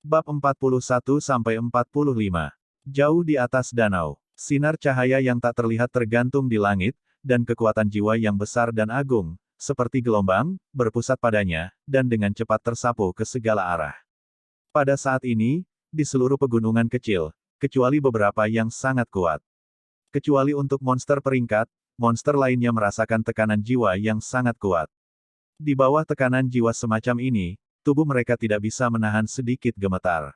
Bab 41-45. Jauh di atas danau, sinar cahaya yang tak terlihat tergantung di langit, dan kekuatan jiwa yang besar dan agung, seperti gelombang, berpusat padanya, dan dengan cepat tersapu ke segala arah. Pada saat ini, di seluruh pegunungan kecil, kecuali beberapa yang sangat kuat. Kecuali untuk monster peringkat, monster lainnya merasakan tekanan jiwa yang sangat kuat. Di bawah tekanan jiwa semacam ini, tubuh mereka tidak bisa menahan sedikit gemetar.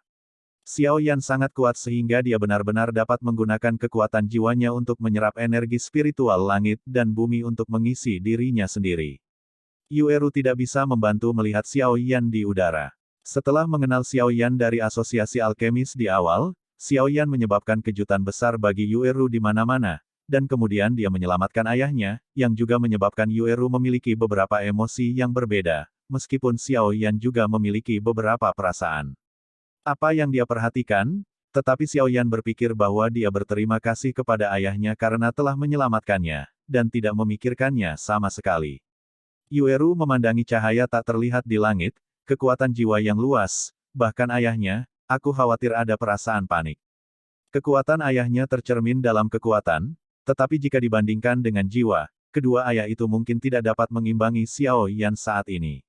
Xiao Yan sangat kuat sehingga dia benar-benar dapat menggunakan kekuatan jiwanya untuk menyerap energi spiritual langit dan bumi untuk mengisi dirinya sendiri. Yueru tidak bisa membantu melihat Xiao Yan di udara. Setelah mengenal Xiao Yan dari asosiasi alkemis di awal, Xiao Yan menyebabkan kejutan besar bagi Yueru di mana-mana, dan kemudian dia menyelamatkan ayahnya, yang juga menyebabkan Yueru memiliki beberapa emosi yang berbeda, meskipun Xiao Yan juga memiliki beberapa perasaan. Apa yang dia perhatikan? Tetapi Xiao Yan berpikir bahwa dia berterima kasih kepada ayahnya karena telah menyelamatkannya, dan tidak memikirkannya sama sekali. Yueru memandangi cahaya tak terlihat di langit, kekuatan jiwa yang luas, bahkan ayahnya, aku khawatir ada perasaan panik. Kekuatan ayahnya tercermin dalam kekuatan, tetapi jika dibandingkan dengan jiwa, kedua ayah itu mungkin tidak dapat mengimbangi Xiao Yan saat ini.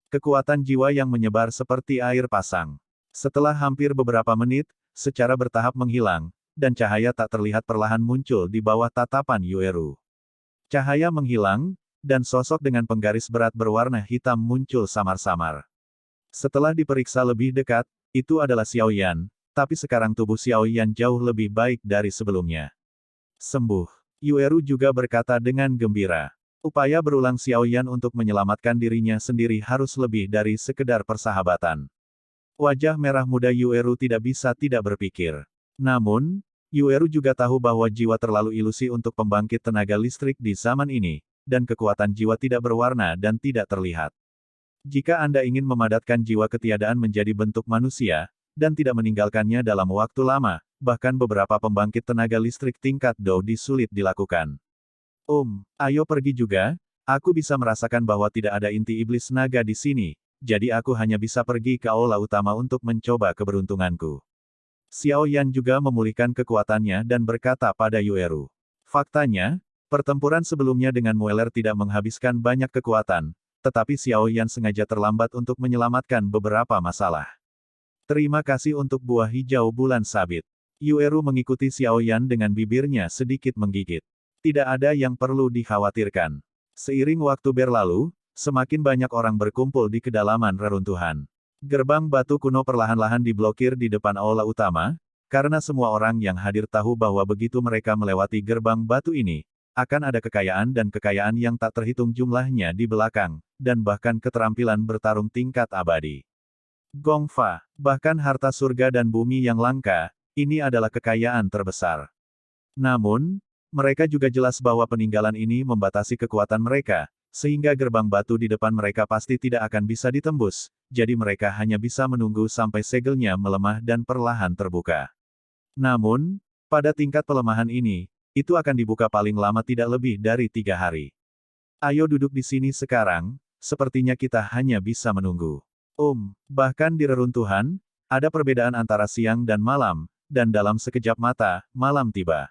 Kekuatan jiwa yang menyebar seperti air pasang. Setelah hampir beberapa menit, secara bertahap menghilang, dan cahaya tak terlihat perlahan muncul di bawah tatapan Yueru. Cahaya menghilang, dan sosok dengan penggaris berat berwarna hitam muncul samar-samar. Setelah diperiksa lebih dekat, itu adalah Xiao Yan, tapi sekarang tubuh Xiao Yan jauh lebih baik dari sebelumnya. Sembuh. Yueru juga berkata dengan gembira. Upaya berulang Xiao Yan untuk menyelamatkan dirinya sendiri harus lebih dari sekedar persahabatan. Wajah merah muda Yueru tidak bisa tidak berpikir. Namun, Yueru juga tahu bahwa jiwa terlalu ilusi untuk pembangkit tenaga listrik di zaman ini, dan kekuatan jiwa tidak berwarna dan tidak terlihat. Jika Anda ingin memadatkan jiwa ketiadaan menjadi bentuk manusia, dan tidak meninggalkannya dalam waktu lama, bahkan beberapa pembangkit tenaga listrik tingkat Dou sulit dilakukan. Ayo pergi juga, aku bisa merasakan bahwa tidak ada inti iblis naga di sini, jadi aku hanya bisa pergi ke aula utama untuk mencoba keberuntunganku. Xiao Yan juga memulihkan kekuatannya dan berkata pada Yueru. Faktanya, pertempuran sebelumnya dengan Mueller tidak menghabiskan banyak kekuatan, tetapi Xiao Yan sengaja terlambat untuk menyelamatkan beberapa masalah. Terima kasih untuk buah hijau bulan sabit. Yueru mengikuti Xiao Yan dengan bibirnya sedikit menggigit. Tidak ada yang perlu dikhawatirkan. Seiring waktu berlalu, semakin banyak orang berkumpul di kedalaman reruntuhan. Gerbang batu kuno perlahan-lahan diblokir di depan aula utama, karena semua orang yang hadir tahu bahwa begitu mereka melewati gerbang batu ini, akan ada kekayaan dan kekayaan yang tak terhitung jumlahnya di belakang, dan bahkan keterampilan bertarung tingkat abadi. Gongfa, bahkan harta surga dan bumi yang langka, ini adalah kekayaan terbesar. Namun, mereka juga jelas bahwa peninggalan ini membatasi kekuatan mereka, sehingga gerbang batu di depan mereka pasti tidak akan bisa ditembus, jadi mereka hanya bisa menunggu sampai segelnya melemah dan perlahan terbuka. Namun, pada tingkat pelemahan ini, itu akan dibuka paling lama tidak lebih dari 3 hari. Ayo duduk di sini sekarang, sepertinya kita hanya bisa menunggu. Bahkan di reruntuhan, ada perbedaan antara siang dan malam, dan dalam sekejap mata, malam tiba.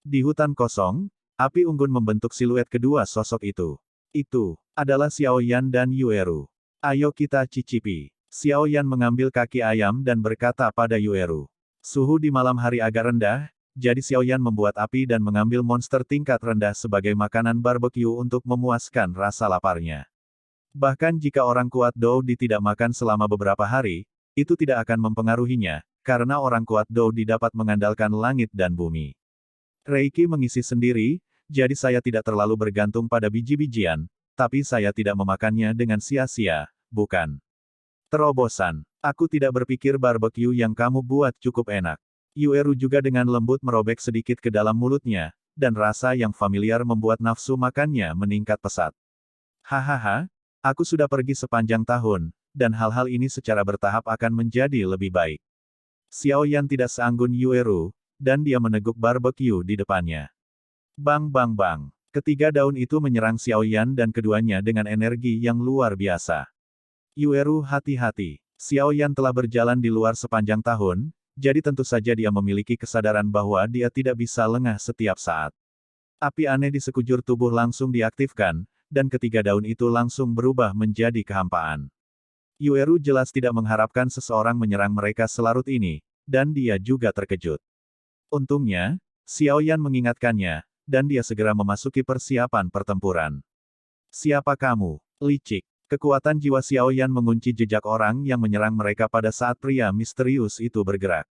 Di hutan kosong, api unggun membentuk siluet kedua sosok itu. Itu adalah Xiao Yan dan Yueru. Ayo kita cicipi. Xiao Yan mengambil kaki ayam dan berkata pada Yueru. Suhu di malam hari agak rendah, jadi Xiao Yan membuat api dan mengambil monster tingkat rendah sebagai makanan barbecue untuk memuaskan rasa laparnya. Bahkan jika orang kuat Dou tidak makan selama beberapa hari, itu tidak akan mempengaruhinya, karena orang kuat Dou dapat mengandalkan langit dan bumi. Reiki mengisi sendiri, jadi saya tidak terlalu bergantung pada biji-bijian, tapi saya tidak memakannya dengan sia-sia, bukan? Terobosan. Aku tidak berpikir barbecue yang kamu buat cukup enak. Yueru juga dengan lembut merobek sedikit ke dalam mulutnya, dan rasa yang familiar membuat nafsu makannya meningkat pesat. Hahaha, aku sudah pergi sepanjang tahun, dan hal-hal ini secara bertahap akan menjadi lebih baik. Xiao Yan tidak seanggun Yueru, dan dia meneguk barbecue di depannya. Bang bang bang. Ketiga daun itu menyerang Xiao Yan dan keduanya dengan energi yang luar biasa. Yueru hati-hati. Xiao Yan telah berjalan di luar sepanjang tahun, jadi tentu saja dia memiliki kesadaran bahwa dia tidak bisa lengah setiap saat. Api aneh di sekujur tubuh langsung diaktifkan, dan ketiga daun itu langsung berubah menjadi kehampaan. Yueru jelas tidak mengharapkan seseorang menyerang mereka selarut ini, dan dia juga terkejut. Untungnya, Xiao Yan mengingatkannya, dan dia segera memasuki persiapan pertempuran. Siapa kamu? Licik. Kekuatan jiwa Xiao Yan mengunci jejak orang yang menyerang mereka pada saat pria misterius itu bergerak.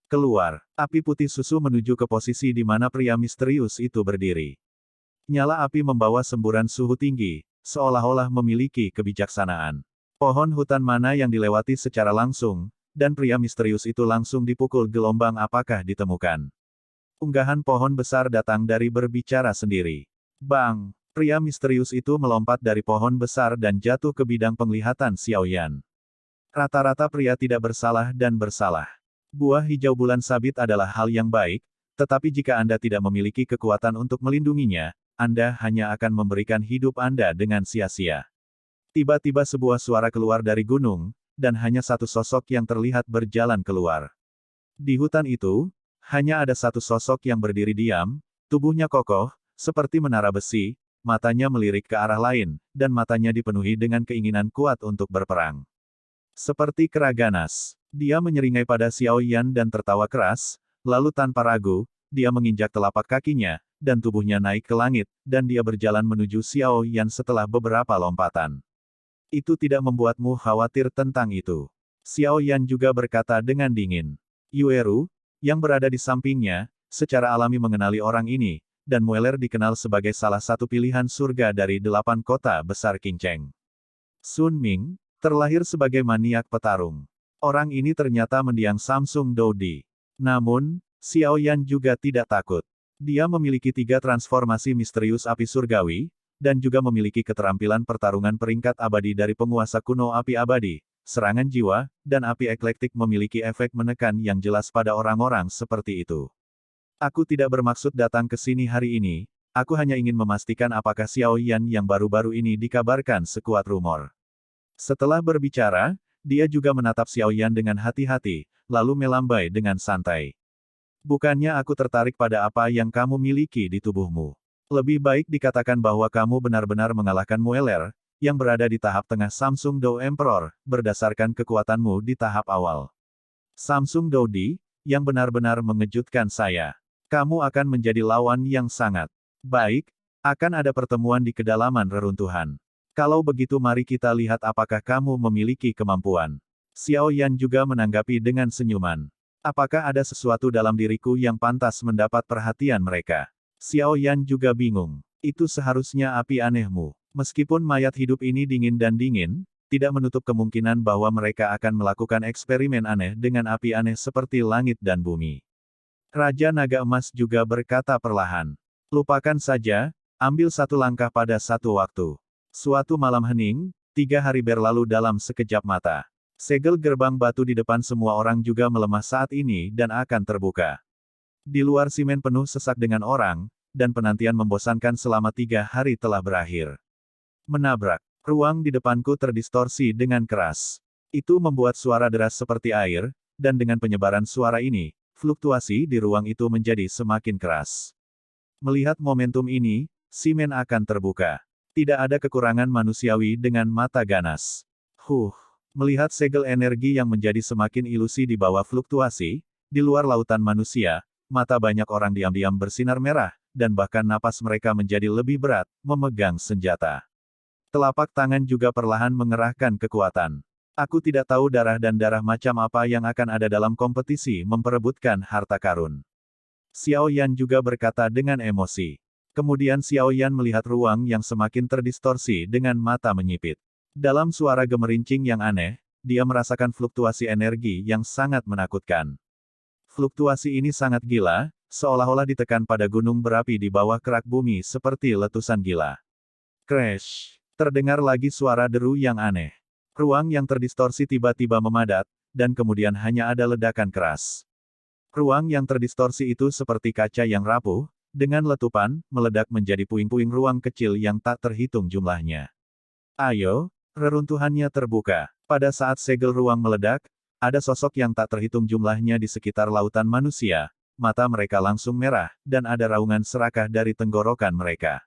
Keluar, api putih susu menuju ke posisi di mana pria misterius itu berdiri. Nyala api membawa semburan suhu tinggi, seolah-olah memiliki kebijaksanaan. Pohon hutan mana yang dilewati secara langsung, dan pria misterius itu langsung dipukul gelombang apakah ditemukan. Unggahan pohon besar datang dari berbicara sendiri. Bang! Pria misterius itu melompat dari pohon besar dan jatuh ke bidang penglihatan Xiao Yan. Rata-rata pria tidak bersalah dan bersalah. Buah hijau bulan sabit adalah hal yang baik, tetapi jika Anda tidak memiliki kekuatan untuk melindunginya, Anda hanya akan memberikan hidup Anda dengan sia-sia. Tiba-tiba sebuah suara keluar dari gunung, dan hanya satu sosok yang terlihat berjalan keluar. Di hutan itu, hanya ada satu sosok yang berdiri diam, tubuhnya kokoh, seperti menara besi, matanya melirik ke arah lain, dan matanya dipenuhi dengan keinginan kuat untuk berperang. Seperti kera ganas, dia menyeringai pada Xiao Yan dan tertawa keras, lalu tanpa ragu, dia menginjak telapak kakinya, dan tubuhnya naik ke langit, dan dia berjalan menuju Xiao Yan setelah beberapa lompatan. Itu tidak membuatmu khawatir tentang itu. Xiao Yan juga berkata dengan dingin. Yueru, yang berada di sampingnya, secara alami mengenali orang ini, dan Mueller dikenal sebagai salah satu pilihan surga dari 8 kota besar Qingcheng. Sun Ming, terlahir sebagai maniak petarung. Orang ini ternyata mendiang Samsung Dodi. Namun, Xiao Yan juga tidak takut. Dia memiliki 3 transformasi misterius api surgawi, dan juga memiliki keterampilan pertarungan peringkat abadi dari penguasa kuno api abadi, serangan jiwa, dan api eklektik memiliki efek menekan yang jelas pada orang-orang seperti itu. Aku tidak bermaksud datang ke sini hari ini, aku hanya ingin memastikan apakah Xiao Yan yang baru-baru ini dikabarkan sekuat rumor. Setelah berbicara, dia juga menatap Xiao Yan dengan hati-hati, lalu melambai dengan santai. Bukannya aku tertarik pada apa yang kamu miliki di tubuhmu. Lebih baik dikatakan bahwa kamu benar-benar mengalahkan Mueller, yang berada di tahap tengah Samsung Dou Emperor, berdasarkan kekuatanmu di tahap awal. Samsung Dodi, yang benar-benar mengejutkan saya. Kamu akan menjadi lawan yang sangat baik, akan ada pertemuan di kedalaman reruntuhan. Kalau begitu mari kita lihat apakah kamu memiliki kemampuan. Xiao Yan juga menanggapi dengan senyuman. Apakah ada sesuatu dalam diriku yang pantas mendapat perhatian mereka? Xiao Yan juga bingung. Itu seharusnya api anehmu. Meskipun mayat hidup ini dingin dan dingin, tidak menutup kemungkinan bahwa mereka akan melakukan eksperimen aneh dengan api aneh seperti langit dan bumi. Raja Naga Emas juga berkata perlahan. Lupakan saja, ambil satu langkah pada satu waktu. Suatu malam hening, 3 hari berlalu dalam sekejap mata. Segel gerbang batu di depan semua orang juga melemah saat ini dan akan terbuka. Di luar simen penuh sesak dengan orang, dan penantian membosankan selama 3 hari telah berakhir. Menabrak. Ruang di depanku terdistorsi dengan keras. Itu membuat suara deras seperti air, dan dengan penyebaran suara ini, fluktuasi di ruang itu menjadi semakin keras. Melihat momentum ini, simen akan terbuka. Tidak ada kekurangan manusiawi dengan mata ganas. Melihat segel energi yang menjadi semakin ilusi di bawah fluktuasi, di luar lautan manusia, mata banyak orang diam-diam bersinar merah, dan bahkan napas mereka menjadi lebih berat, memegang senjata. Telapak tangan juga perlahan mengerahkan kekuatan. Aku tidak tahu darah dan darah macam apa yang akan ada dalam kompetisi memperebutkan harta karun. Xiao Yan juga berkata dengan emosi. Kemudian Xiao Yan melihat ruang yang semakin terdistorsi dengan mata menyipit. Dalam suara gemerincing yang aneh, dia merasakan fluktuasi energi yang sangat menakutkan. Fluktuasi ini sangat gila, seolah-olah ditekan pada gunung berapi di bawah kerak bumi seperti letusan gila. Crash! Terdengar lagi suara deru yang aneh. Ruang yang terdistorsi tiba-tiba memadat, dan kemudian hanya ada ledakan keras. Ruang yang terdistorsi itu seperti kaca yang rapuh, dengan letupan, meledak menjadi puing-puing ruang kecil yang tak terhitung jumlahnya. Ayo, Reruntuhannya terbuka. Pada saat segel ruang meledak, ada sosok yang tak terhitung jumlahnya di sekitar lautan manusia. Mata mereka langsung merah, dan ada raungan serakah dari tenggorokan mereka.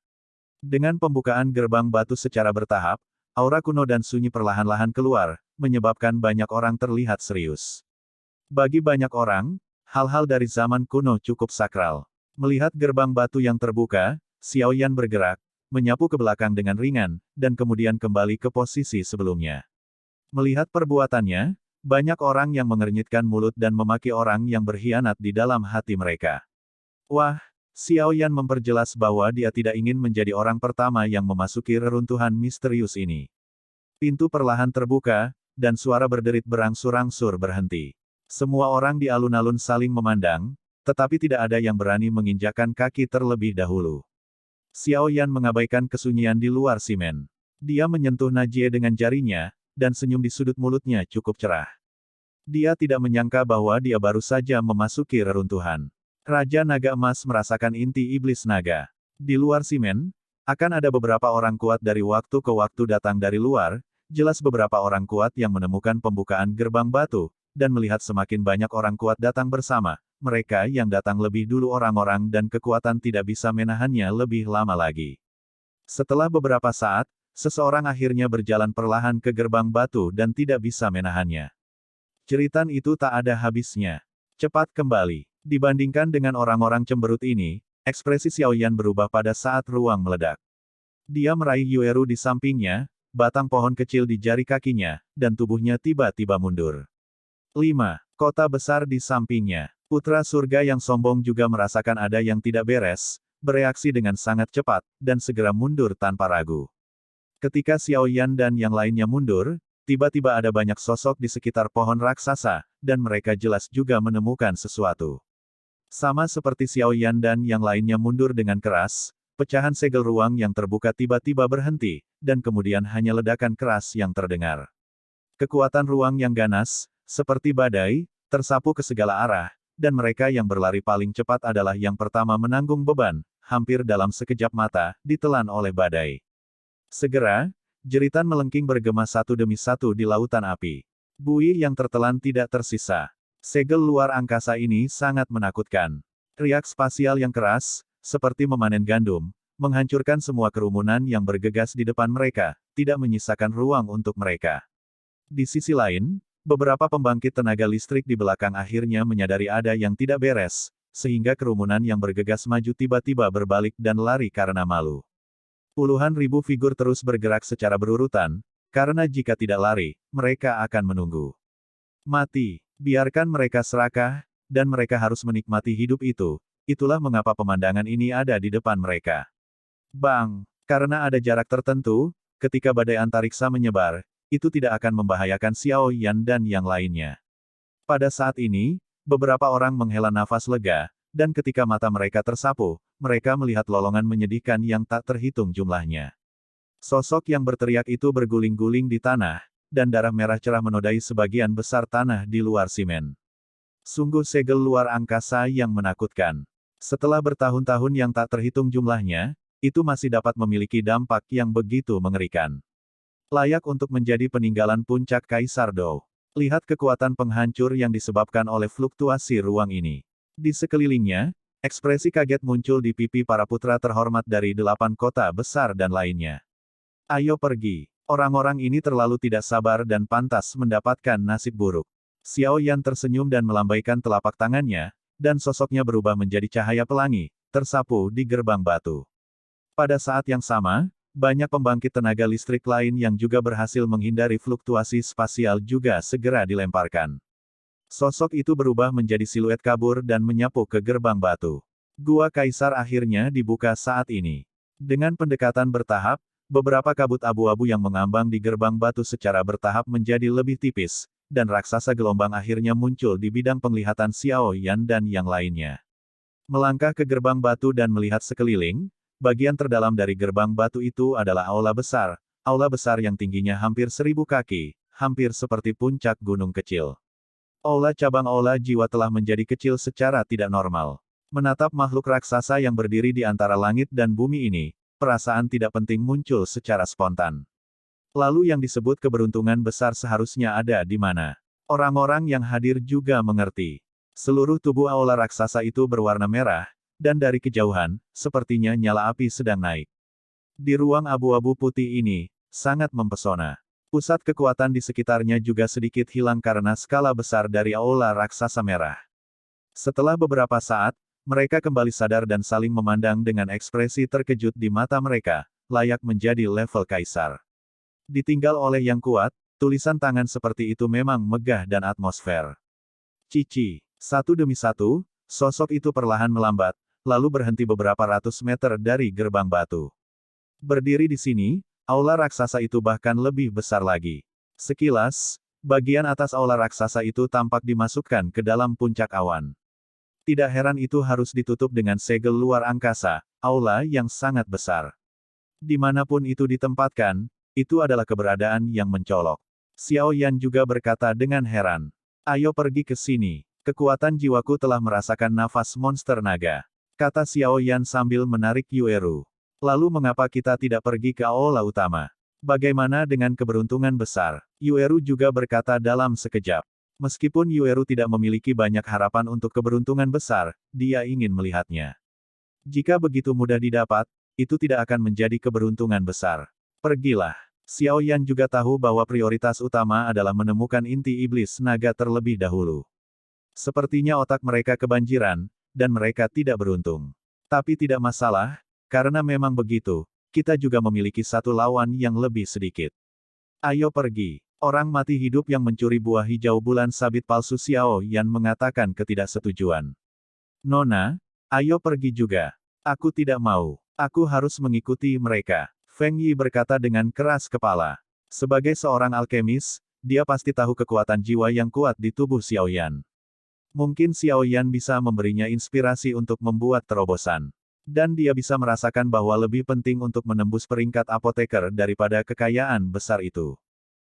Dengan pembukaan gerbang batu secara bertahap, aura kuno dan sunyi perlahan-lahan keluar, menyebabkan banyak orang terlihat serius. Bagi banyak orang, hal-hal dari zaman kuno cukup sakral. Melihat gerbang batu yang terbuka, Xiao Yan bergerak, menyapu ke belakang dengan ringan, dan kemudian kembali ke posisi sebelumnya. Melihat perbuatannya, banyak orang yang mengernyitkan mulut dan memaki orang yang berkhianat di dalam hati mereka. Wah, Xiao Yan memperjelas bahwa dia tidak ingin menjadi orang pertama yang memasuki reruntuhan misterius ini. Pintu perlahan terbuka, dan suara berderit berangsur-angsur berhenti. Semua orang di alun-alun saling memandang, tetapi tidak ada yang berani menginjakkan kaki terlebih dahulu. Xiao Yan mengabaikan kesunyian di luar simen. Dia menyentuh Najie dengan jarinya, dan senyum di sudut mulutnya cukup cerah. Dia tidak menyangka bahwa dia baru saja memasuki reruntuhan. Raja Naga Emas merasakan inti iblis naga. Di luar simen, akan ada beberapa orang kuat dari waktu ke waktu datang dari luar, jelas beberapa orang kuat yang menemukan pembukaan gerbang batu, dan melihat semakin banyak orang kuat datang bersama, mereka yang datang lebih dulu orang-orang dan kekuatan tidak bisa menahannya lebih lama lagi. Setelah beberapa saat, seseorang akhirnya berjalan perlahan ke gerbang batu dan tidak bisa menahannya. Jeritan itu tak ada habisnya. Cepat kembali. Dibandingkan dengan orang-orang cemberut ini, ekspresi Xiao Yan berubah pada saat ruang meledak. Dia meraih Yueru di sampingnya, batang pohon kecil di jari kakinya, dan tubuhnya tiba-tiba mundur. 5. Kota besar di sampingnya. Putra surga yang sombong juga merasakan ada yang tidak beres, bereaksi dengan sangat cepat, dan segera mundur tanpa ragu. Ketika Xiao Yan dan yang lainnya mundur, tiba-tiba ada banyak sosok di sekitar pohon raksasa, dan mereka jelas juga menemukan sesuatu. Sama seperti Xiao Yan dan yang lainnya mundur dengan keras, pecahan segel ruang yang terbuka tiba-tiba berhenti, dan kemudian hanya ledakan keras yang terdengar. Kekuatan ruang yang ganas, seperti badai, tersapu ke segala arah, dan mereka yang berlari paling cepat adalah yang pertama menanggung beban, hampir dalam sekejap mata, ditelan oleh badai. Segera, jeritan melengking bergema satu demi satu di lautan api. Buih yang tertelan tidak tersisa. Segel luar angkasa ini sangat menakutkan. Riak spasial yang keras, seperti memanen gandum, menghancurkan semua kerumunan yang bergegas di depan mereka, tidak menyisakan ruang untuk mereka. Di sisi lain, beberapa pembangkit tenaga listrik di belakang akhirnya menyadari ada yang tidak beres, sehingga kerumunan yang bergegas maju tiba-tiba berbalik dan lari karena malu. Puluhan ribu figur terus bergerak secara berurutan, karena jika tidak lari, mereka akan menunggu. Mati. Biarkan mereka serakah, dan mereka harus menikmati hidup itu. Itulah mengapa pemandangan ini ada di depan mereka. Bang! Karena ada jarak tertentu, ketika badai antariksa menyebar, itu tidak akan membahayakan Xiao Yan dan yang lainnya. Pada saat ini, beberapa orang menghela nafas lega, dan ketika mata mereka tersapu, mereka melihat lolongan menyedihkan yang tak terhitung jumlahnya. Sosok yang berteriak itu berguling-guling di tanah, dan darah merah cerah menodai sebagian besar tanah di luar simen. Sungguh segel luar angkasa yang menakutkan. Setelah bertahun-tahun yang tak terhitung jumlahnya, itu masih dapat memiliki dampak yang begitu mengerikan. Layak untuk menjadi peninggalan puncak Kaisar Dou. Lihat kekuatan penghancur yang disebabkan oleh fluktuasi ruang ini. Di sekelilingnya, ekspresi kaget muncul di pipi para putra terhormat dari 8 kota besar dan lainnya. Ayo pergi. Orang-orang ini terlalu tidak sabar dan pantas mendapatkan nasib buruk. Xiao Yan tersenyum dan melambaikan telapak tangannya, dan sosoknya berubah menjadi cahaya pelangi, tersapu di gerbang batu. Pada saat yang sama, banyak pembangkit tenaga listrik lain yang juga berhasil menghindari fluktuasi spasial juga segera dilemparkan. Sosok itu berubah menjadi siluet kabur dan menyapu ke gerbang batu. Gua Kaisar akhirnya dibuka saat ini. Dengan pendekatan bertahap, beberapa kabut abu-abu yang mengambang di gerbang batu secara bertahap menjadi lebih tipis, dan raksasa gelombang akhirnya muncul di bidang penglihatan Xiao Yan dan yang lainnya. Melangkah ke gerbang batu dan melihat sekeliling, bagian terdalam dari gerbang batu itu adalah aula besar yang tingginya hampir 1000 kaki, hampir seperti puncak gunung kecil. Aula cabang aula jiwa telah menjadi kecil secara tidak normal. Menatap makhluk raksasa yang berdiri di antara langit dan bumi ini, perasaan tidak penting muncul secara spontan. Lalu yang disebut keberuntungan besar seharusnya ada di mana? Orang-orang yang hadir juga mengerti. Seluruh tubuh aula raksasa itu berwarna merah, dan dari kejauhan, sepertinya nyala api sedang naik. Di ruang abu-abu putih ini, sangat mempesona. Pusat kekuatan di sekitarnya juga sedikit hilang karena skala besar dari aula raksasa merah. Setelah beberapa saat, mereka kembali sadar dan saling memandang dengan ekspresi terkejut di mata mereka, layak menjadi level kaisar. Ditinggal oleh yang kuat, tulisan tangan seperti itu memang megah dan atmosfer. Cici, satu demi satu, sosok itu perlahan melambat, lalu berhenti beberapa ratus meter dari gerbang batu. Berdiri di sini, aula raksasa itu bahkan lebih besar lagi. Sekilas, bagian atas aula raksasa itu tampak dimasukkan ke dalam puncak awan. Tidak heran itu harus ditutup dengan segel luar angkasa, aula yang sangat besar. Dimanapun itu ditempatkan, itu adalah keberadaan yang mencolok. Xiao Yan juga berkata dengan heran. Ayo pergi ke sini. Kekuatan jiwaku telah merasakan nafas monster naga. Kata Xiao Yan sambil menarik Yueru. Lalu mengapa kita tidak pergi ke aula utama? Bagaimana dengan keberuntungan besar? Yueru juga berkata dalam sekejap. Meskipun Yueru tidak memiliki banyak harapan untuk keberuntungan besar, dia ingin melihatnya. Jika begitu mudah didapat, itu tidak akan menjadi keberuntungan besar. Pergilah. Xiao Yan juga tahu bahwa prioritas utama adalah menemukan inti iblis naga terlebih dahulu. Sepertinya otak mereka kebanjiran, dan mereka tidak beruntung. Tapi tidak masalah, karena memang begitu, kita juga memiliki satu lawan yang lebih sedikit. Ayo pergi. Orang mati hidup yang mencuri buah hijau bulan sabit palsu Xiao Yan mengatakan ketidaksetujuan. Nona, ayo pergi juga. Aku tidak mau. Aku harus mengikuti mereka. Feng Yi berkata dengan keras kepala. Sebagai seorang alkemis, dia pasti tahu kekuatan jiwa yang kuat di tubuh Xiao Yan. Mungkin Xiao Yan bisa memberinya inspirasi untuk membuat terobosan. Dan dia bisa merasakan bahwa lebih penting untuk menembus peringkat apoteker daripada kekayaan besar itu.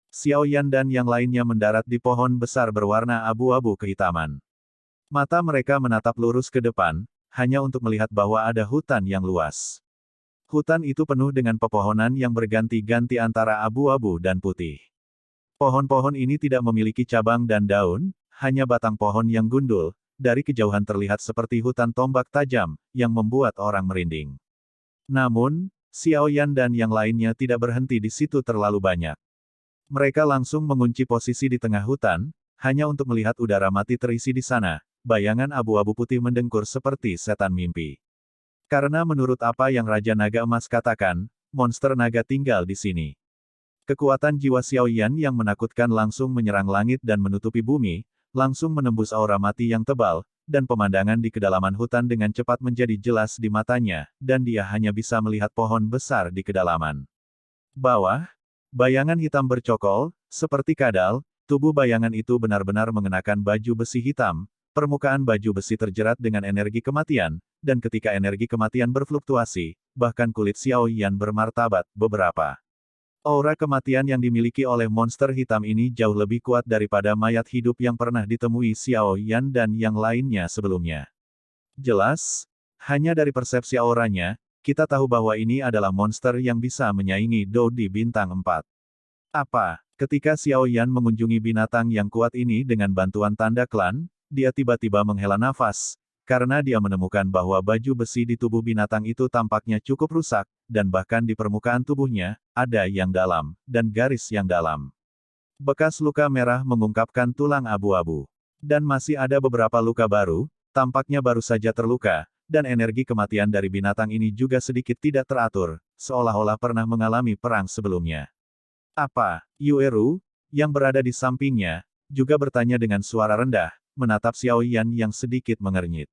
Xiao Yan dan yang lainnya mendarat di pohon besar berwarna abu-abu kehitaman. Mata mereka menatap lurus ke depan, hanya untuk melihat bahwa ada hutan yang luas. Hutan itu penuh dengan pepohonan yang berganti-ganti antara abu-abu dan putih. Pohon-pohon ini tidak memiliki cabang dan daun, hanya batang pohon yang gundul, dari kejauhan terlihat seperti hutan tombak tajam, yang membuat orang merinding. Namun, Xiao Yan dan yang lainnya tidak berhenti di situ terlalu banyak. Mereka langsung mengunci posisi di tengah hutan, hanya untuk melihat udara mati terisi di sana, bayangan abu-abu putih mendengkur seperti setan mimpi. Karena menurut apa yang Raja Naga Emas katakan, monster naga tinggal di sini. Kekuatan jiwa Xiao Yan yang menakutkan langsung menyerang langit dan menutupi bumi, langsung menembus aura mati yang tebal, dan pemandangan di kedalaman hutan dengan cepat menjadi jelas di matanya, dan dia hanya bisa melihat pohon besar di kedalaman. Bawah, bayangan hitam bercokol, seperti kadal, tubuh bayangan itu benar-benar mengenakan baju besi hitam, permukaan baju besi terjerat dengan energi kematian, dan ketika energi kematian berfluktuasi, bahkan kulit Xiao Yan bermartabat, beberapa. Aura kematian yang dimiliki oleh monster hitam ini jauh lebih kuat daripada mayat hidup yang pernah ditemui Xiao Yan dan yang lainnya sebelumnya. Jelas, hanya dari persepsi auranya, kita tahu bahwa ini adalah monster yang bisa menyaingi Dou di bintang 4. Apa? Ketika Xiao Yan mengunjungi binatang yang kuat ini dengan bantuan tanda klan, dia tiba-tiba menghela nafas, karena dia menemukan bahwa baju besi di tubuh binatang itu tampaknya cukup rusak, dan bahkan di permukaan tubuhnya, ada yang dalam, dan garis yang dalam. Bekas luka merah mengungkapkan tulang abu-abu. Dan masih ada beberapa luka baru, tampaknya baru saja terluka, dan energi kematian dari binatang ini juga sedikit tidak teratur, seolah-olah pernah mengalami perang sebelumnya. Apa? Yueru, yang berada di sampingnya, juga bertanya dengan suara rendah, menatap Xiao Yan yang sedikit mengernyit.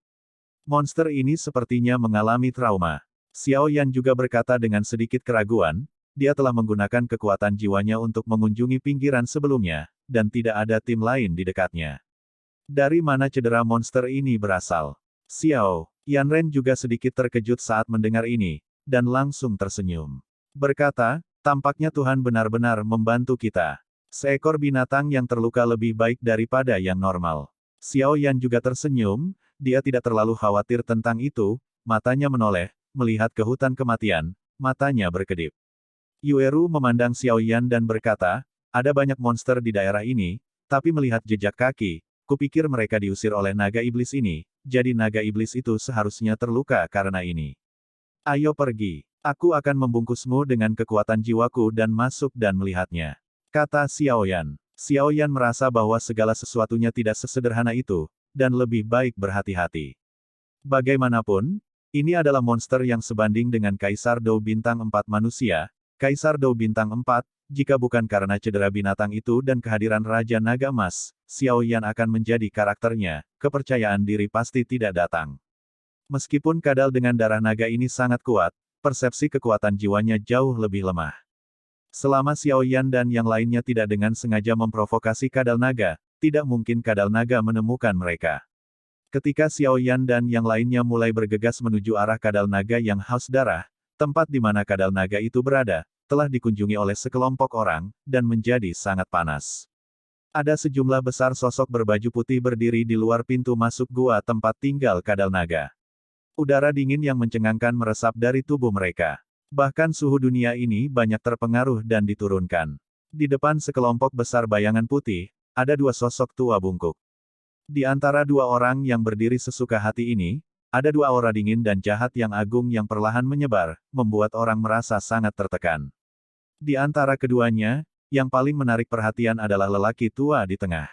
Monster ini sepertinya mengalami trauma. Xiao Yan juga berkata dengan sedikit keraguan, dia telah menggunakan kekuatan jiwanya untuk mengunjungi pinggiran sebelumnya, dan tidak ada tim lain di dekatnya. Dari mana cedera monster ini berasal? Xiao Yanren juga sedikit terkejut saat mendengar ini, dan langsung tersenyum. Berkata, tampaknya Tuhan benar-benar membantu kita. Seekor binatang yang terluka lebih baik daripada yang normal. Xiao Yan juga tersenyum, dia tidak terlalu khawatir tentang itu, matanya menoleh, melihat ke hutan kematian, matanya berkedip. Yueru memandang Xiaoyan dan berkata, ada banyak monster di daerah ini, tapi melihat jejak kaki, kupikir mereka diusir oleh naga iblis ini, jadi naga iblis itu seharusnya terluka karena ini. Ayo pergi. Aku akan membungkusmu dengan kekuatan jiwaku dan masuk dan melihatnya. Kata Xiaoyan. Xiaoyan merasa bahwa segala sesuatunya tidak sesederhana itu, dan lebih baik berhati-hati. Bagaimanapun, ini adalah monster yang sebanding dengan Kaisar Dou Bintang 4 manusia. Kaisar Dou Bintang 4, jika bukan karena cedera binatang itu dan kehadiran Raja Naga Emas, Xiaoyan akan menjadi karakternya, kepercayaan diri pasti tidak datang. Meskipun kadal dengan darah naga ini sangat kuat, persepsi kekuatan jiwanya jauh lebih lemah. Selama Xiaoyan dan yang lainnya tidak dengan sengaja memprovokasi kadal naga, tidak mungkin kadal naga menemukan mereka. Ketika Xiaoyan dan yang lainnya mulai bergegas menuju arah kadal naga yang haus darah, tempat di mana kadal naga itu berada, telah dikunjungi oleh sekelompok orang, dan menjadi sangat panas. Ada sejumlah besar sosok berbaju putih berdiri di luar pintu masuk gua tempat tinggal kadal naga. Udara dingin yang mencengangkan meresap dari tubuh mereka. Bahkan suhu dunia ini banyak terpengaruh dan diturunkan. Di depan sekelompok besar bayangan putih, ada dua sosok tua bungkuk. Di antara dua orang yang berdiri sesuka hati ini, ada dua aura dingin dan jahat yang agung yang perlahan menyebar, membuat orang merasa sangat tertekan. Di antara keduanya, yang paling menarik perhatian adalah lelaki tua di tengah.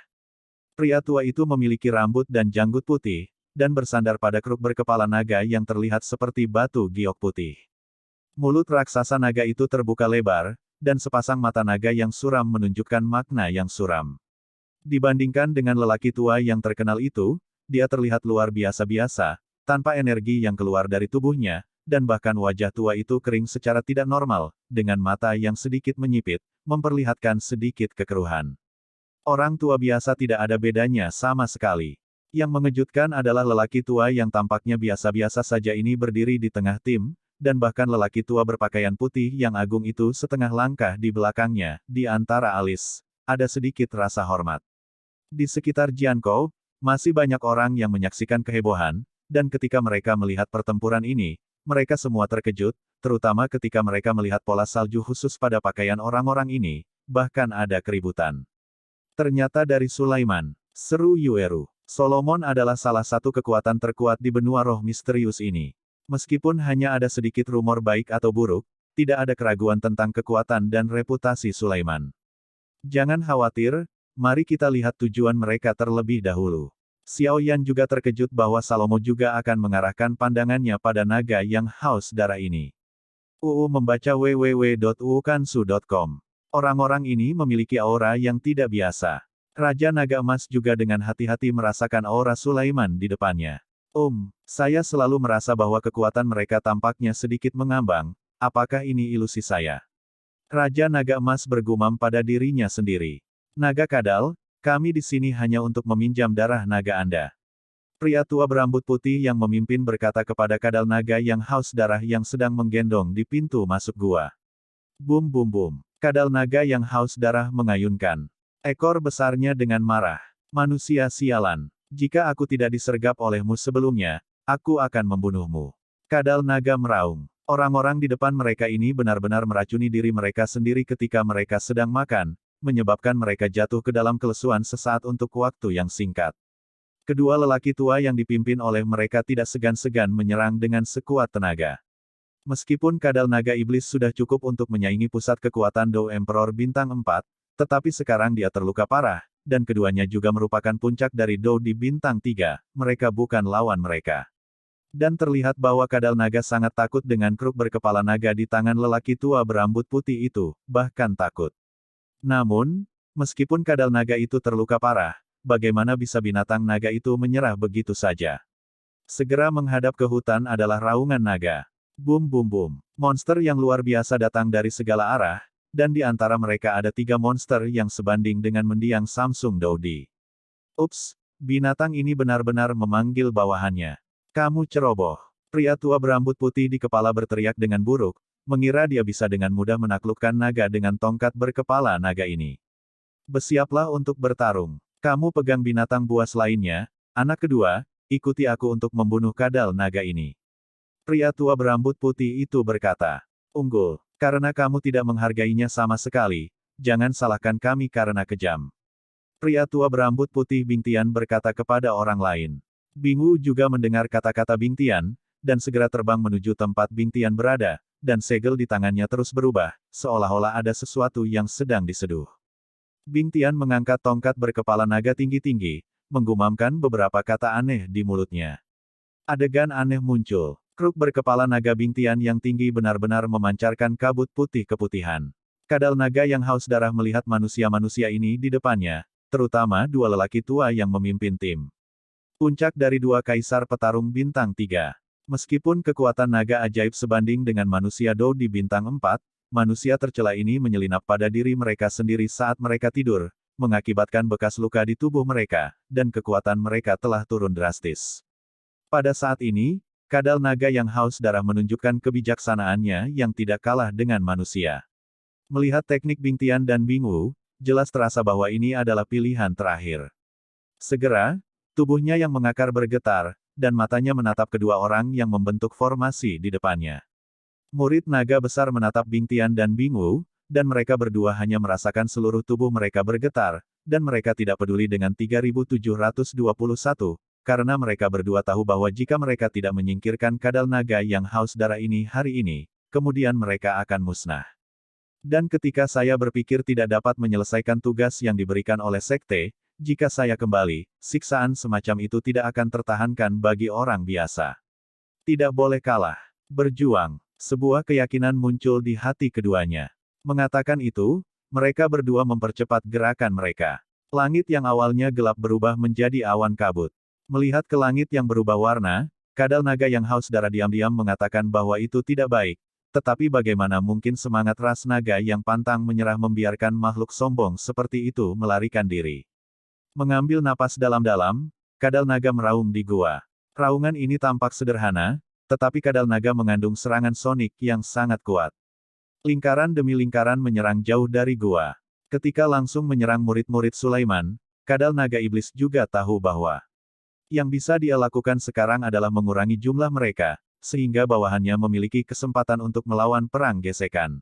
Pria tua itu memiliki rambut dan janggut putih, dan bersandar pada kruk berkepala naga yang terlihat seperti batu giok putih. Mulut raksasa naga itu terbuka lebar, dan sepasang mata naga yang suram menunjukkan makna yang suram. Dibandingkan dengan lelaki tua yang terkenal itu, dia terlihat luar biasa-biasa, tanpa energi yang keluar dari tubuhnya, dan bahkan wajah tua itu kering secara tidak normal, dengan mata yang sedikit menyipit, memperlihatkan sedikit kekeruhan. Orang tua biasa tidak ada bedanya sama sekali. Yang mengejutkan adalah lelaki tua yang tampaknya biasa-biasa saja ini berdiri di tengah tim, dan bahkan lelaki tua berpakaian putih yang agung itu setengah langkah di belakangnya, di antara alis, ada sedikit rasa hormat. Di sekitar Jiankou, masih banyak orang yang menyaksikan kehebohan, dan ketika mereka melihat pertempuran ini, mereka semua terkejut, terutama ketika mereka melihat pola salju khusus pada pakaian orang-orang ini, bahkan ada keributan. Ternyata dari Sulaiman, seru Yueru. Solomon adalah salah satu kekuatan terkuat di benua roh misterius ini. Meskipun hanya ada sedikit rumor baik atau buruk, tidak ada keraguan tentang kekuatan dan reputasi Sulaiman. Jangan khawatir, mari kita lihat tujuan mereka terlebih dahulu. Xiaoyan juga terkejut bahwa Salomo juga akan mengarahkan pandangannya pada naga yang haus darah ini. Membaca www.uukansu.com. Orang-orang ini memiliki aura yang tidak biasa. Raja Naga Emas juga dengan hati-hati merasakan aura Sulaiman di depannya. Saya selalu merasa bahwa kekuatan mereka tampaknya sedikit mengambang, apakah ini ilusi saya? Raja Naga Emas bergumam pada dirinya sendiri. Naga Kadal, kami di sini hanya untuk meminjam darah naga Anda. Pria tua berambut putih yang memimpin berkata kepada Kadal Naga yang haus darah yang sedang menggendong di pintu masuk gua. Bum bum bum. Kadal Naga yang haus darah mengayunkan ekor besarnya dengan marah. Manusia sialan. Jika aku tidak disergap olehmu sebelumnya, aku akan membunuhmu. Kadal naga meraung. Orang-orang di depan mereka ini benar-benar meracuni diri mereka sendiri ketika mereka sedang makan, menyebabkan mereka jatuh ke dalam kelesuan sesaat untuk waktu yang singkat. Kedua lelaki tua yang dipimpin oleh mereka tidak segan-segan menyerang dengan sekuat tenaga. Meskipun kadal naga iblis sudah cukup untuk menyaingi pusat kekuatan Dou Emperor Bintang 4, tetapi sekarang dia terluka parah, dan keduanya juga merupakan puncak dari Dou di Bintang 3, mereka bukan lawan mereka. Dan terlihat bahwa kadal naga sangat takut dengan kruk berkepala naga di tangan lelaki tua berambut putih itu, bahkan takut. Namun, meskipun kadal naga itu terluka parah, bagaimana bisa binatang naga itu menyerah begitu saja? Segera menghadap ke hutan adalah raungan naga. Bum bum bum. Monster yang luar biasa datang dari segala arah, dan di antara mereka ada 3 monster yang sebanding dengan mendiang Samsung Doudi. Binatang ini benar-benar memanggil bawahannya. Kamu ceroboh. Pria tua berambut putih di kepala berteriak dengan buruk, mengira dia bisa dengan mudah menaklukkan naga dengan tongkat berkepala naga ini. Bersiaplah untuk bertarung. Kamu pegang binatang buas lainnya, anak kedua, ikuti aku untuk membunuh kadal naga ini. Pria tua berambut putih itu berkata. Unggul. Karena kamu tidak menghargainya sama sekali, jangan salahkan kami karena kejam. Pria tua berambut putih Bing Tian berkata kepada orang lain. Bing Wu juga mendengar kata-kata Bing Tian, dan segera terbang menuju tempat Bing Tian berada, dan segel di tangannya terus berubah, seolah-olah ada sesuatu yang sedang diseduh. Bing Tian mengangkat tongkat berkepala naga tinggi-tinggi, menggumamkan beberapa kata aneh di mulutnya. Adegan aneh muncul. Kruk berkepala naga Bing Tian yang tinggi benar-benar memancarkan kabut putih keputihan. Kadal naga yang haus darah melihat manusia-manusia ini di depannya, terutama dua lelaki tua yang memimpin tim. Puncak dari dua kaisar petarung bintang 3. Meskipun kekuatan naga ajaib sebanding dengan manusia Dou di bintang 4, manusia tercela ini menyelinap pada diri mereka sendiri saat mereka tidur, mengakibatkan bekas luka di tubuh mereka, dan kekuatan mereka telah turun drastis. Pada saat ini, kadal naga yang haus darah menunjukkan kebijaksanaannya yang tidak kalah dengan manusia. Melihat teknik Bing Tian dan Bing Wu, jelas terasa bahwa ini adalah pilihan terakhir. Segera, tubuhnya yang mengakar bergetar, dan matanya menatap kedua orang yang membentuk formasi di depannya. Murid naga besar menatap Bing Tian dan Bing Wu, dan mereka berdua hanya merasakan seluruh tubuh mereka bergetar, dan mereka tidak peduli dengan 3721, karena mereka berdua tahu bahwa jika mereka tidak menyingkirkan kadal naga yang haus darah ini hari ini, kemudian mereka akan musnah. Dan ketika saya berpikir tidak dapat menyelesaikan tugas yang diberikan oleh sekte, jika saya kembali, siksaan semacam itu tidak akan tertahankan bagi orang biasa. Tidak boleh kalah. Berjuang. Sebuah keyakinan muncul di hati keduanya. Mengatakan itu, mereka berdua mempercepat gerakan mereka. Langit yang awalnya gelap berubah menjadi awan kabut. Melihat ke langit yang berubah warna, kadal naga yang haus darah diam-diam mengatakan bahwa itu tidak baik. Tetapi bagaimana mungkin semangat ras naga yang pantang menyerah membiarkan makhluk sombong seperti itu melarikan diri. Mengambil napas dalam-dalam, kadal naga meraung di gua. Raungan ini tampak sederhana, tetapi kadal naga mengandung serangan sonik yang sangat kuat. Lingkaran demi lingkaran menyerang jauh dari gua. Ketika langsung menyerang murid-murid Sulaiman, kadal naga iblis juga tahu bahwa yang bisa dia lakukan sekarang adalah mengurangi jumlah mereka, sehingga bawahannya memiliki kesempatan untuk melawan perang gesekan.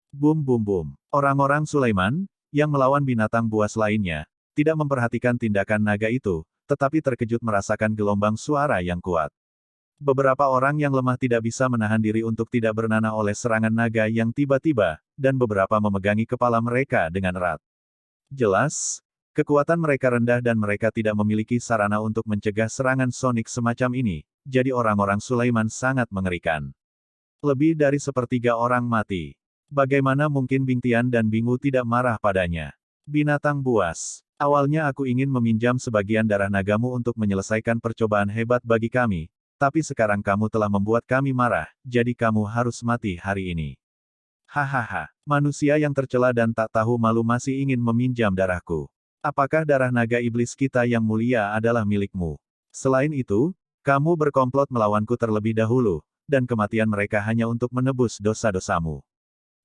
Bum bum bum. Orang-orang Sulaiman, yang melawan binatang buas lainnya, tidak memperhatikan tindakan naga itu, tetapi terkejut merasakan gelombang suara yang kuat. Beberapa orang yang lemah tidak bisa menahan diri untuk tidak bernanah oleh serangan naga yang tiba-tiba, dan beberapa memegangi kepala mereka dengan erat. Jelas, kekuatan mereka rendah dan mereka tidak memiliki sarana untuk mencegah serangan sonik semacam ini, jadi orang-orang Sulaiman sangat mengerikan. Lebih dari sepertiga orang mati. Bagaimana mungkin Bing Tian dan Bing Wu tidak marah padanya? Binatang buas. Awalnya aku ingin meminjam sebagian darah nagamu untuk menyelesaikan percobaan hebat bagi kami, tapi sekarang kamu telah membuat kami marah, jadi kamu harus mati hari ini. Hahaha, manusia yang tercela dan tak tahu malu masih ingin meminjam darahku. Apakah darah naga iblis kita yang mulia adalah milikmu? Selain itu, kamu berkomplot melawanku terlebih dahulu, dan kematian mereka hanya untuk menebus dosa-dosamu.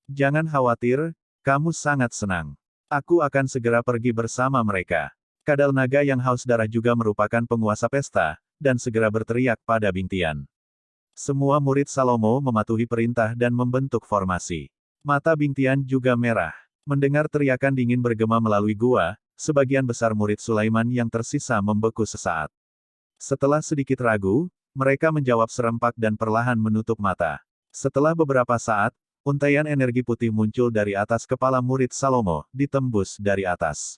Jangan khawatir, kamu sangat senang. Aku akan segera pergi bersama mereka. Kadal naga yang haus darah juga merupakan penguasa pesta, dan segera berteriak pada Bing Tian. Semua murid Salomo mematuhi perintah dan membentuk formasi. Mata Bing Tian juga merah. Mendengar teriakan dingin bergema melalui gua, sebagian besar murid Sulaiman yang tersisa membeku sesaat. Setelah sedikit ragu, mereka menjawab serempak dan perlahan menutup mata. Setelah beberapa saat, untaian energi putih muncul dari atas kepala murid Salomo, ditembus dari atas.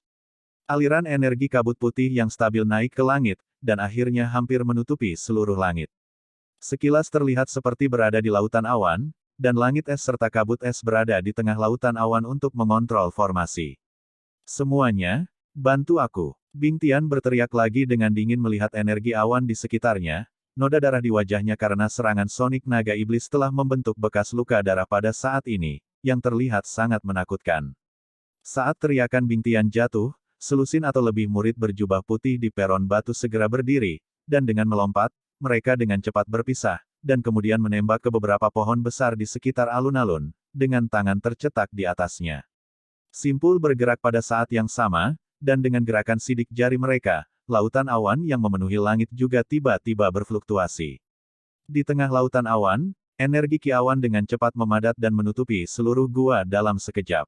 Aliran energi kabut putih yang stabil naik ke langit, dan akhirnya hampir menutupi seluruh langit. Sekilas terlihat seperti berada di lautan awan, dan langit es serta kabut es berada di tengah lautan awan untuk mengontrol formasi. Semuanya, bantu aku. Bing Tian berteriak lagi dengan dingin melihat energi awan di sekitarnya, noda darah di wajahnya karena serangan sonik naga iblis telah membentuk bekas luka darah pada saat ini, yang terlihat sangat menakutkan. Saat teriakan Bing Tian jatuh, selusin atau lebih murid berjubah putih di peron batu segera berdiri, dan dengan melompat, mereka dengan cepat berpisah, dan kemudian menembak ke beberapa pohon besar di sekitar alun-alun, dengan tangan tercetak di atasnya. Simpul bergerak pada saat yang sama, dan dengan gerakan sidik jari mereka, lautan awan yang memenuhi langit juga tiba-tiba berfluktuasi. Di tengah lautan awan, Energi Ki awan dengan cepat memadat dan menutupi seluruh gua dalam sekejap.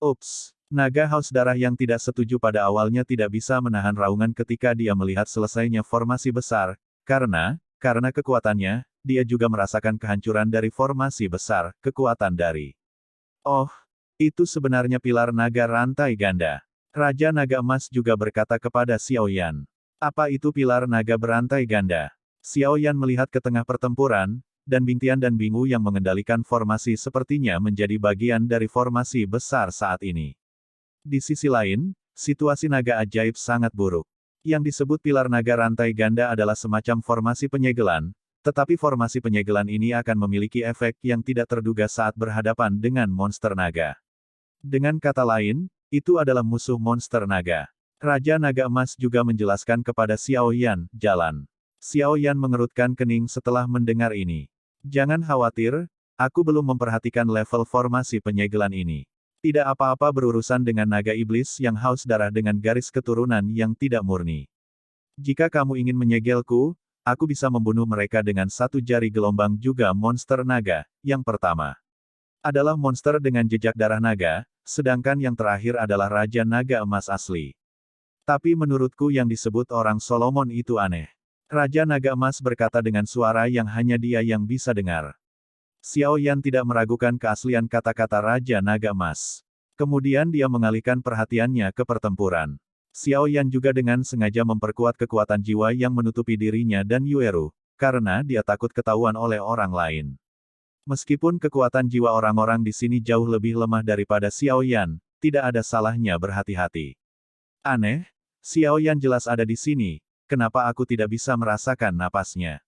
Ups! Naga haus darah yang tidak setuju pada awalnya tidak bisa menahan raungan ketika dia melihat selesainya formasi besar, karena kekuatannya, dia juga merasakan kehancuran dari formasi besar, kekuatan dari. Oh, itu sebenarnya pilar naga rantai ganda. Raja Naga Emas juga berkata kepada Xiao Yan. Apa itu pilar naga berantai ganda? Xiao Yan melihat ke tengah pertempuran, dan Bing Tian dan Bing Wu yang mengendalikan formasi sepertinya menjadi bagian dari formasi besar saat ini. Di sisi lain, situasi naga ajaib sangat buruk. Yang disebut pilar naga rantai ganda adalah semacam formasi penyegelan, tetapi formasi penyegelan ini akan memiliki efek yang tidak terduga saat berhadapan dengan monster naga. Dengan kata lain, itu adalah musuh monster naga. Raja Naga Emas juga menjelaskan kepada Xiao Yan, jalan. Xiao Yan mengerutkan kening setelah mendengar ini. Jangan khawatir, aku belum memperhatikan level formasi penyegelan ini. Tidak apa-apa berurusan dengan naga iblis yang haus darah dengan garis keturunan yang tidak murni. Jika kamu ingin menyegelku, aku bisa membunuh mereka dengan satu jari gelombang juga monster naga. Yang pertama adalah monster dengan jejak darah naga, sedangkan yang terakhir adalah Raja Naga Emas asli. Tapi menurutku yang disebut orang Solomon itu aneh. Raja Naga Emas berkata dengan suara yang hanya dia yang bisa dengar. Xiao Yan tidak meragukan keaslian kata-kata Raja Naga Emas. Kemudian dia mengalihkan perhatiannya ke pertempuran. Xiao Yan juga dengan sengaja memperkuat kekuatan jiwa yang menutupi dirinya dan Yueru, karena dia takut ketahuan oleh orang lain. Meskipun kekuatan jiwa orang-orang di sini jauh lebih lemah daripada Xiao Yan, tidak ada salahnya berhati-hati. Aneh, Xiao Yan jelas ada di sini. Kenapa aku tidak bisa merasakan napasnya?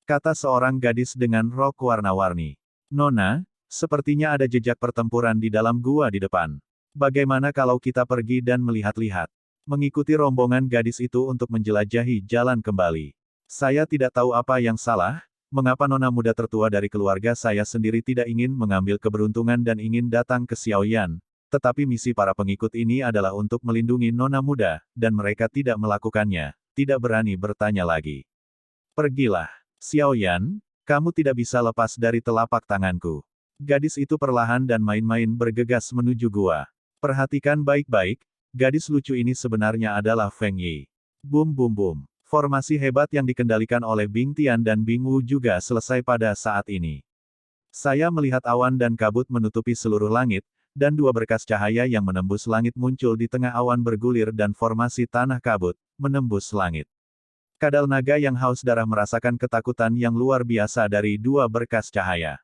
Kata seorang gadis dengan rok warna-warni. Nona, sepertinya ada jejak pertempuran di dalam gua di depan. Bagaimana kalau kita pergi dan melihat-lihat? Mengikuti rombongan gadis itu untuk menjelajahi jalan kembali. Saya tidak tahu apa yang salah, mengapa nona muda tertua dari keluarga saya sendiri tidak ingin mengambil keberuntungan dan ingin datang ke Xiaoyan. Tetapi misi para pengikut ini adalah untuk melindungi nona muda, dan mereka tidak melakukannya. Tidak berani bertanya lagi. Pergilah. Xiaoyan, kamu tidak bisa lepas dari telapak tanganku. Gadis itu perlahan dan main-main bergegas menuju gua. Perhatikan baik-baik, gadis lucu ini sebenarnya adalah Feng Yi. Bum bum bum. Formasi hebat yang dikendalikan oleh Bing Tian dan Bing Wu juga selesai pada saat ini. Saya melihat awan dan kabut menutupi seluruh langit, dan dua berkas cahaya yang menembus langit muncul di tengah awan bergulir dan formasi tanah kabut, menembus langit. Kadal naga yang haus darah merasakan ketakutan yang luar biasa dari dua berkas cahaya.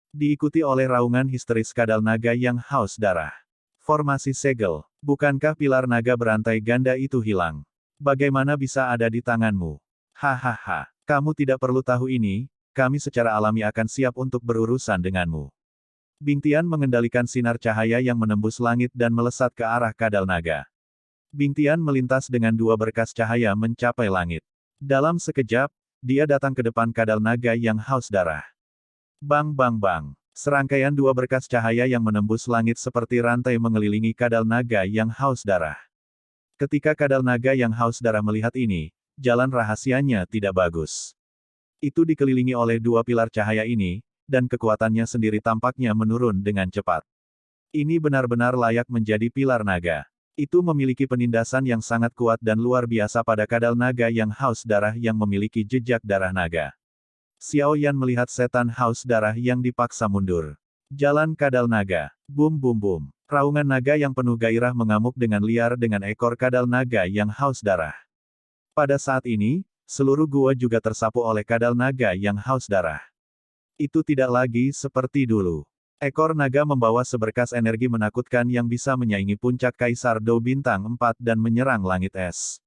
Diikuti oleh raungan histeris kadal naga yang haus darah. Formasi segel. Bukankah pilar naga berantai ganda itu hilang? Bagaimana bisa ada di tanganmu? Hahaha. Kamu tidak perlu tahu ini, kami secara alami akan siap untuk berurusan denganmu. Bing Tian mengendalikan sinar cahaya yang menembus langit dan melesat ke arah kadal naga. Bing Tian melintas dengan dua berkas cahaya mencapai langit. Dalam sekejap, dia datang ke depan kadal naga yang haus darah. Bang bang bang. Serangkaian dua berkas cahaya yang menembus langit seperti rantai mengelilingi kadal naga yang haus darah. Ketika kadal naga yang haus darah melihat ini, jalan rahasianya tidak bagus. Itu dikelilingi oleh dua pilar cahaya ini, dan kekuatannya sendiri tampaknya menurun dengan cepat. Ini benar-benar layak menjadi pilar naga. Itu memiliki penindasan yang sangat kuat dan luar biasa pada kadal naga yang haus darah yang memiliki jejak darah naga. Xiao Yan melihat setan haus darah yang dipaksa mundur. Jalan kadal naga. Bum bum bum. Raungan naga yang penuh gairah mengamuk dengan liar dengan ekor kadal naga yang haus darah. Pada saat ini, seluruh gua juga tersapu oleh kadal naga yang haus darah. Itu tidak lagi seperti dulu. Ekor naga membawa seberkas energi menakutkan yang bisa menyaingi puncak Kaisar Dou Bintang 4 dan menyerang langit es.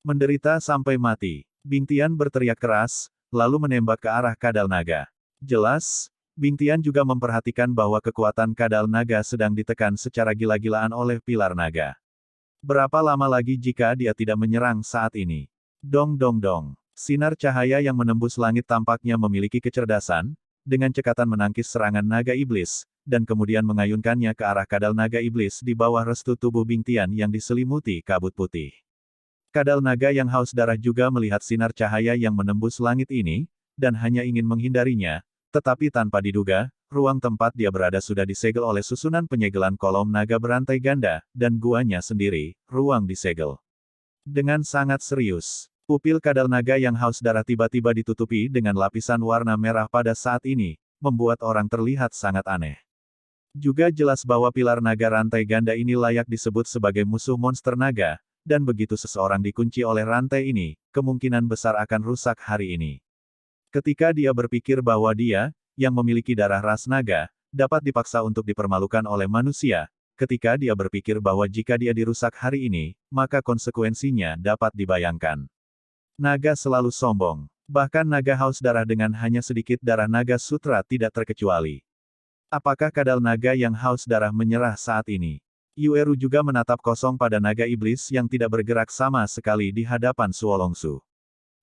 Menderita sampai mati. Bing Tian berteriak keras, lalu menembak ke arah kadal naga. Jelas, Bing Tian juga memperhatikan bahwa kekuatan kadal naga sedang ditekan secara gila-gilaan oleh pilar naga. Berapa lama lagi jika dia tidak menyerang saat ini? Dong dong dong. Sinar cahaya yang menembus langit tampaknya memiliki kecerdasan, dengan cekatan menangkis serangan naga iblis, dan kemudian mengayunkannya ke arah kadal naga iblis di bawah restu tubuh Bing Tian yang diselimuti kabut putih. Kadal naga yang haus darah juga melihat sinar cahaya yang menembus langit ini, dan hanya ingin menghindarinya, Tetapi tanpa diduga, ruang tempat dia berada sudah disegel oleh susunan penyegelan kolom naga berantai ganda, dan guanya sendiri, ruang disegel. Dengan sangat serius, pupil kadal naga yang haus darah tiba-tiba ditutupi dengan lapisan warna merah pada saat ini, membuat orang terlihat sangat aneh. Juga jelas bahwa pilar naga rantai ganda ini layak disebut sebagai musuh monster naga, dan begitu seseorang dikunci oleh rantai ini, kemungkinan besar akan rusak hari ini. Ketika dia berpikir bahwa dia, yang memiliki darah ras naga, dapat dipaksa untuk dipermalukan oleh manusia, ketika dia berpikir bahwa jika dia dirusak hari ini, maka konsekuensinya dapat dibayangkan. Naga selalu sombong. Bahkan naga haus darah dengan hanya sedikit darah naga sutra tidak terkecuali. Apakah kadal naga yang haus darah menyerah saat ini? Yueru juga menatap kosong pada naga iblis yang tidak bergerak sama sekali di hadapan Suolongsu.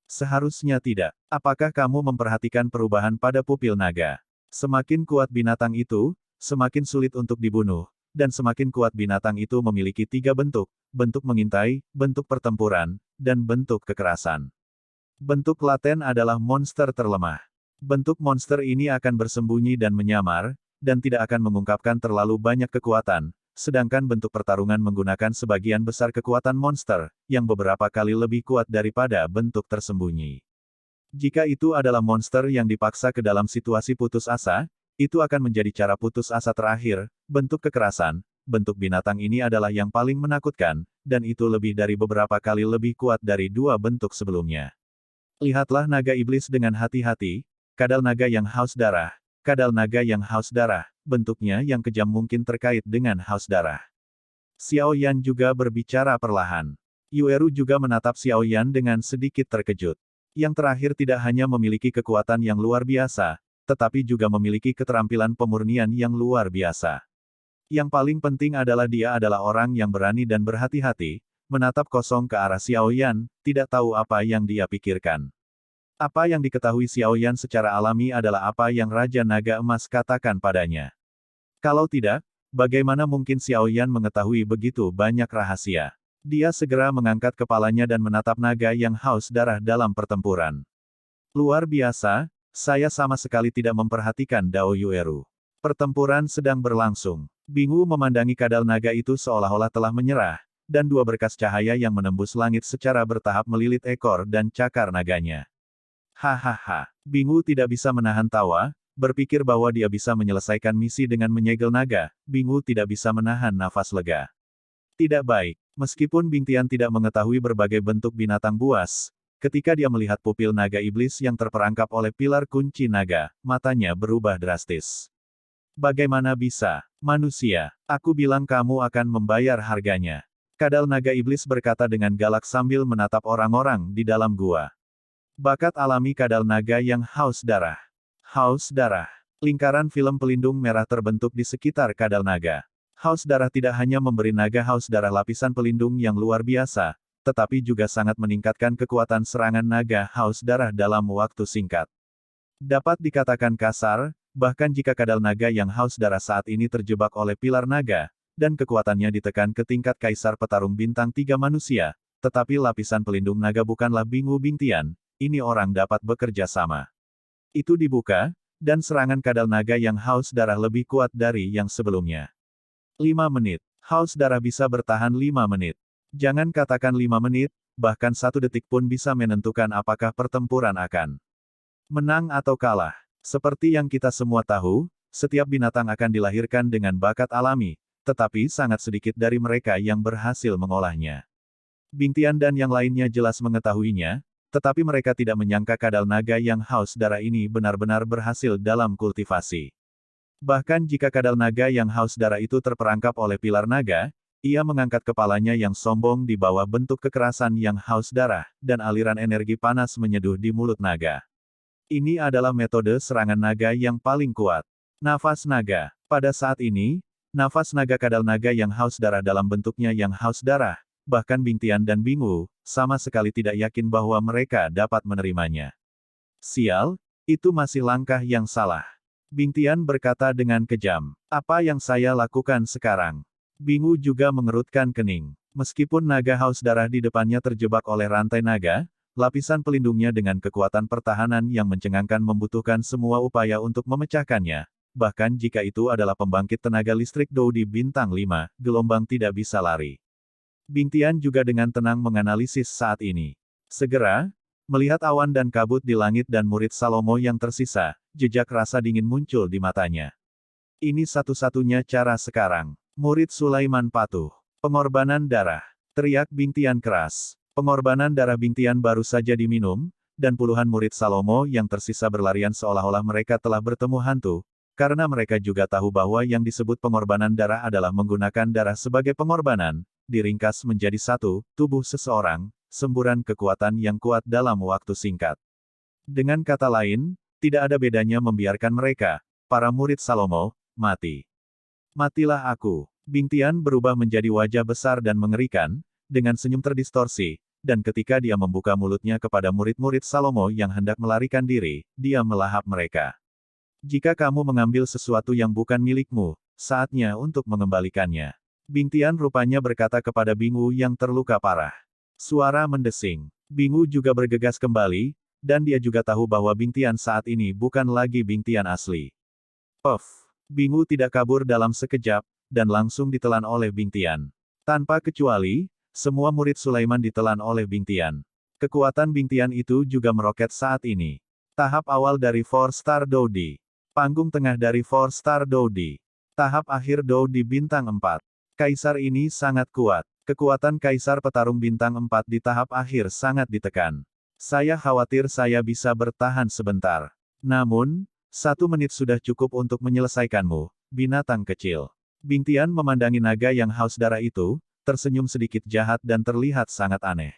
Seharusnya tidak. Apakah kamu memperhatikan perubahan pada pupil naga? Semakin kuat binatang itu, semakin sulit untuk dibunuh, dan semakin kuat binatang itu memiliki 3 bentuk, bentuk mengintai, bentuk pertempuran, dan bentuk kekerasan. Bentuk laten adalah monster terlemah. Bentuk monster ini akan bersembunyi dan menyamar, dan tidak akan mengungkapkan terlalu banyak kekuatan, sedangkan bentuk pertarungan menggunakan sebagian besar kekuatan monster, yang beberapa kali lebih kuat daripada bentuk tersembunyi. Jika itu adalah monster yang dipaksa ke dalam situasi putus asa, itu akan menjadi cara putus asa terakhir. Bentuk kekerasan, bentuk binatang ini adalah yang paling menakutkan, dan itu lebih dari beberapa kali lebih kuat dari 2 bentuk sebelumnya. Lihatlah naga iblis dengan hati-hati, kadal naga yang haus darah. Kadal naga yang haus darah, bentuknya yang kejam mungkin terkait dengan haus darah. Xiao Yan juga berbicara perlahan. Yueru juga menatap Xiao Yan dengan sedikit terkejut. Yang terakhir tidak hanya memiliki kekuatan yang luar biasa, tetapi juga memiliki keterampilan pemurnian yang luar biasa. Yang paling penting adalah dia adalah orang yang berani dan berhati-hati, menatap kosong ke arah Xiao Yan, tidak tahu apa yang dia pikirkan. Apa yang diketahui Xiao Yan secara alami adalah apa yang Raja Naga Emas katakan padanya. Kalau tidak, bagaimana mungkin Xiao Yan mengetahui begitu banyak rahasia? Dia segera mengangkat kepalanya dan menatap naga yang haus darah dalam pertempuran. Luar biasa, saya sama sekali tidak memperhatikan Dao Yueru. Pertempuran sedang berlangsung. Bingu memandangi kadal naga itu seolah-olah telah menyerah, dan 2 berkas cahaya yang menembus langit secara bertahap melilit ekor dan cakar naganya. Hahaha. Bingu tidak bisa menahan tawa, berpikir bahwa dia bisa menyelesaikan misi dengan menyegel naga. Bingu tidak bisa menahan nafas lega. Tidak baik. Meskipun Bingtian tidak mengetahui berbagai bentuk binatang buas, ketika dia melihat pupil naga iblis yang terperangkap oleh pilar kunci naga, matanya berubah drastis. Bagaimana bisa? Manusia, aku bilang kamu akan membayar harganya. Kadal naga iblis berkata dengan galak sambil menatap orang-orang di dalam gua. Bakat alami kadal naga yang haus darah. Haus darah. Lingkaran film pelindung merah terbentuk di sekitar kadal naga. Haus darah tidak hanya memberi naga haus darah lapisan pelindung yang luar biasa, tetapi juga sangat meningkatkan kekuatan serangan naga haus darah dalam waktu singkat. Dapat dikatakan kasar, bahkan jika kadal naga yang haus darah saat ini terjebak oleh pilar naga, dan kekuatannya ditekan ke tingkat kaisar petarung bintang 3 manusia, tetapi lapisan pelindung naga bukanlah Bingu Bingtian. Ini orang dapat bekerja sama. Itu dibuka, dan serangan kadal naga yang haus darah lebih kuat dari yang sebelumnya. 5 menit. Haus darah bisa bertahan 5 menit. Jangan katakan 5 menit, bahkan 1 detik pun bisa menentukan apakah pertempuran akan menang atau kalah. Seperti yang kita semua tahu, setiap binatang akan dilahirkan dengan bakat alami, tetapi sangat sedikit dari mereka yang berhasil mengolahnya. Bingtian dan yang lainnya jelas mengetahuinya, tetapi mereka tidak menyangka kadal naga yang haus darah ini benar-benar berhasil dalam kultivasi. Bahkan jika kadal naga yang haus darah itu terperangkap oleh pilar naga, ia mengangkat kepalanya yang sombong di bawah bentuk kekerasan yang haus darah, dan aliran energi panas menyeduh di mulut naga. Ini adalah metode serangan naga yang paling kuat. Nafas naga. Pada saat ini, nafas naga kadal naga yang haus darah dalam bentuknya yang haus darah, bahkan Bingtian dan Bingu, sama sekali tidak yakin bahwa mereka dapat menerimanya. Sial, itu masih langkah yang salah. Bingtian berkata dengan kejam. Apa yang saya lakukan sekarang? Bingu juga mengerutkan kening. Meskipun naga haus darah di depannya terjebak oleh rantai naga, lapisan pelindungnya dengan kekuatan pertahanan yang mencengangkan membutuhkan semua upaya untuk memecahkannya. Bahkan jika itu adalah pembangkit tenaga listrik Doudi bintang 5, gelombang tidak bisa lari. Bing Tian juga dengan tenang menganalisis saat ini. Segera, melihat awan dan kabut di langit dan murid Salomo yang tersisa, jejak rasa dingin muncul di matanya. Ini satu-satunya cara sekarang. Murid Sulaiman patuh. Pengorbanan darah. Teriak Bing Tian keras. Pengorbanan darah Bing Tian baru saja diminum, dan puluhan murid Salomo yang tersisa berlarian seolah-olah mereka telah bertemu hantu, karena mereka juga tahu bahwa yang disebut pengorbanan darah adalah menggunakan darah sebagai pengorbanan, diringkas menjadi satu, tubuh seseorang, semburan kekuatan yang kuat dalam waktu singkat. Dengan kata lain, tidak ada bedanya membiarkan mereka, para murid Salomo, mati. Matilah aku. Bing Tian berubah menjadi wajah besar dan mengerikan, dengan senyum terdistorsi, dan ketika dia membuka mulutnya kepada murid-murid Salomo yang hendak melarikan diri, dia melahap mereka. Jika kamu mengambil sesuatu yang bukan milikmu, saatnya untuk mengembalikannya. Bing Tian rupanya berkata kepada Bing Wu yang terluka parah. Suara mendesing. Bing Wu juga bergegas kembali, dan dia juga tahu bahwa Bing Tian saat ini bukan lagi Bing Tian asli. Puff. Bing Wu tidak kabur dalam sekejap, dan langsung ditelan oleh Bing Tian. Tanpa kecuali, semua murid Sulaiman ditelan oleh Bing Tian. Kekuatan Bing Tian itu juga meroket saat ini. Tahap awal dari 4-star Doudi. Panggung tengah dari 4-star Doudi. Tahap akhir Doudi bintang 4. Kaisar ini sangat kuat. Kekuatan Kaisar Petarung bintang 4 di tahap akhir sangat ditekan. Saya khawatir saya bisa bertahan sebentar. Namun, 1 menit sudah cukup untuk menyelesaikanmu, binatang kecil. Bing Tian memandangi naga yang haus darah itu, tersenyum sedikit jahat dan terlihat sangat aneh.